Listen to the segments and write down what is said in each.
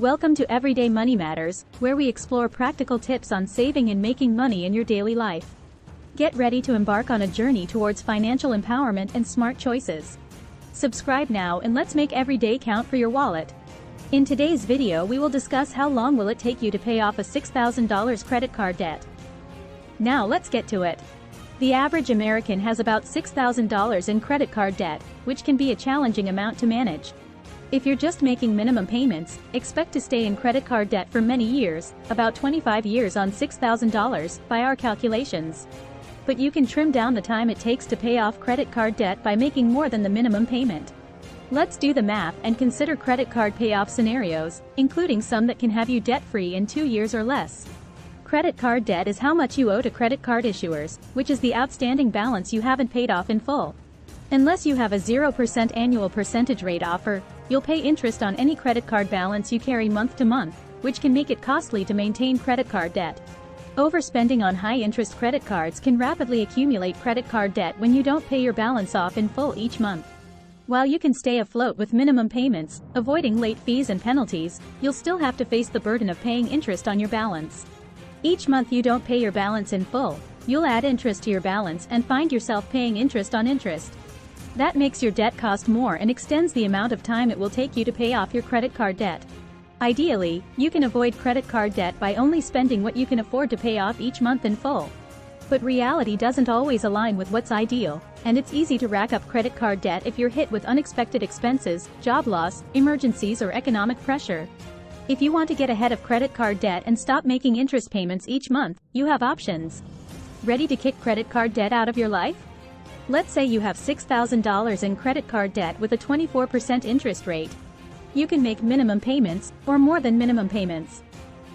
Welcome to Everyday Money Matters, where we explore practical tips on saving and making money in your daily life. Get ready to embark on a journey towards financial empowerment and smart choices. Subscribe now and let's make every day count for your wallet. In today's video, we will discuss how long will it take you to pay off a $6,000 credit card debt. Now let's get to it. The average American has about $6,000 in credit card debt, which can be a challenging amount to manage. If you're just making minimum payments, expect to stay in credit card debt for many years, about 25 years on $6,000, by our calculations. But you can trim down the time it takes to pay off credit card debt by making more than the minimum payment. Let's do the math and consider credit card payoff scenarios, including some that can have you debt-free in 2 years or less. Credit card debt is how much you owe to credit card issuers, which is the outstanding balance you haven't paid off in full. Unless you have a 0% annual percentage rate offer, you'll pay interest on any credit card balance you carry month to month, which can make it costly to maintain credit card debt. Overspending on high-interest credit cards can rapidly accumulate credit card debt when you don't pay your balance off in full each month. While you can stay afloat with minimum payments, avoiding late fees and penalties, you'll still have to face the burden of paying interest on your balance. Each month you don't pay your balance in full, you'll add interest to your balance and find yourself paying interest on interest. That makes your debt cost more and extends the amount of time it will take you to pay off your credit card debt. Ideally, you can avoid credit card debt by only spending what you can afford to pay off each month in full. But reality doesn't always align with what's ideal, and it's easy to rack up credit card debt if you're hit with unexpected expenses, job loss, emergencies, or economic pressure. If you want to get ahead of credit card debt and stop making interest payments each month, you have options. Ready to kick credit card debt out of your life? Let's say you have $6,000 in credit card debt with a 24% interest rate. You can make minimum payments, or more than minimum payments.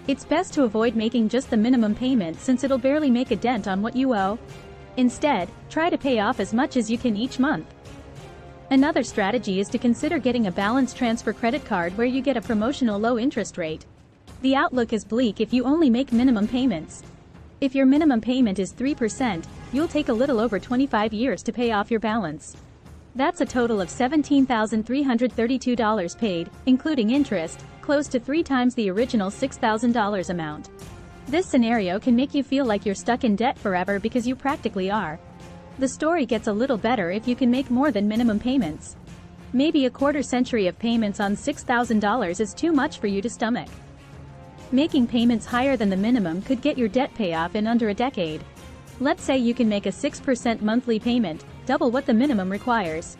It's best to avoid making just the minimum payment since it'll barely make a dent on what you owe. Instead, try to pay off as much as you can each month. Another strategy is to consider getting a balance transfer credit card where you get a promotional low interest rate. The outlook is bleak if you only make minimum payments. If your minimum payment is 3%, you'll take a little over 25 years to pay off your balance. That's a total of $17,332 paid, including interest, close to 3 times the original $6,000 amount. This scenario can make you feel like you're stuck in debt forever because you practically are. The story gets a little better if you can make more than minimum payments. Maybe a quarter century of payments on $6,000 is too much for you to stomach. Making payments higher than the minimum could get your debt payoff in under a decade. Let's say you can make a 6% monthly payment, double what the minimum requires.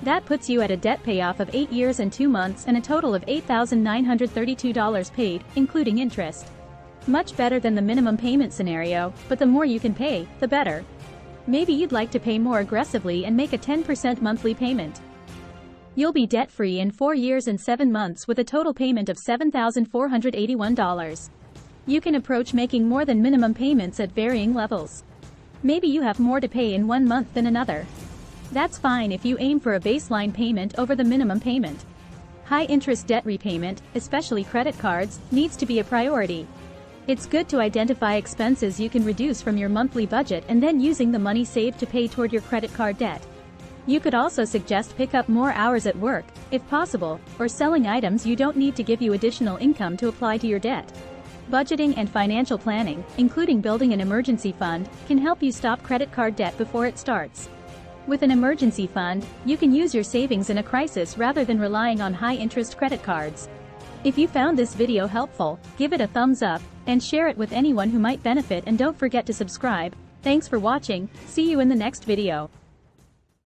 That puts you at a debt payoff of 8 years and 2 months and a total of $8,932 paid, including interest. Much better than the minimum payment scenario, but the more you can pay, the better. Maybe you'd like to pay more aggressively and make a 10% monthly payment. You'll be debt-free in 4 years and 7 months with a total payment of $7,481. You can approach making more than minimum payments at varying levels. Maybe you have more to pay in 1 month than another. That's fine if you aim for a baseline payment over the minimum payment. High-interest debt repayment, especially credit cards, needs to be a priority. It's good to identify expenses you can reduce from your monthly budget and then using the money saved to pay toward your credit card debt. You could also suggest pick up more hours at work, if possible, or selling items you don't need to give you additional income to apply to your debt. Budgeting and financial planning, including building an emergency fund, can help you stop credit card debt before it starts. With an emergency fund, you can use your savings in a crisis rather than relying on high-interest credit cards. If you found this video helpful, give it a thumbs up, and share it with anyone who might benefit, and don't forget to subscribe. Thanks for watching, see you in the next video.